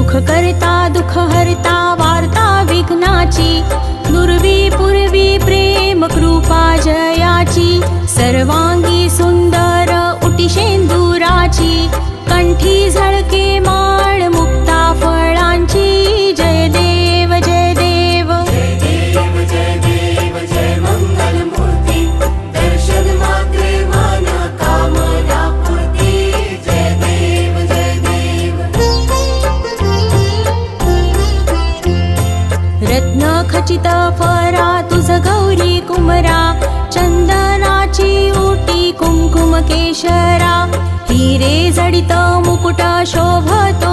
सुख करता दुःख हरता वार्ता विघ्नाची, दुर्वी पूर्वी प्रेम कृपा जयाची, सर्वांगी सुंदर उटी शेंदुराची, कंठी झळके माळ मुक्ता फळांची, जय देव जय देव जय देव जय देव जय मंगल मूर्ती, दर्शन मात्रे मन कामना पूर्ती, जय देव जय देव। रत्न खचित फरा तुझ गौरी कुमरा, चंदनाची उटी कुंकुम केशरा, हिरे जडित मुकुट शोभतो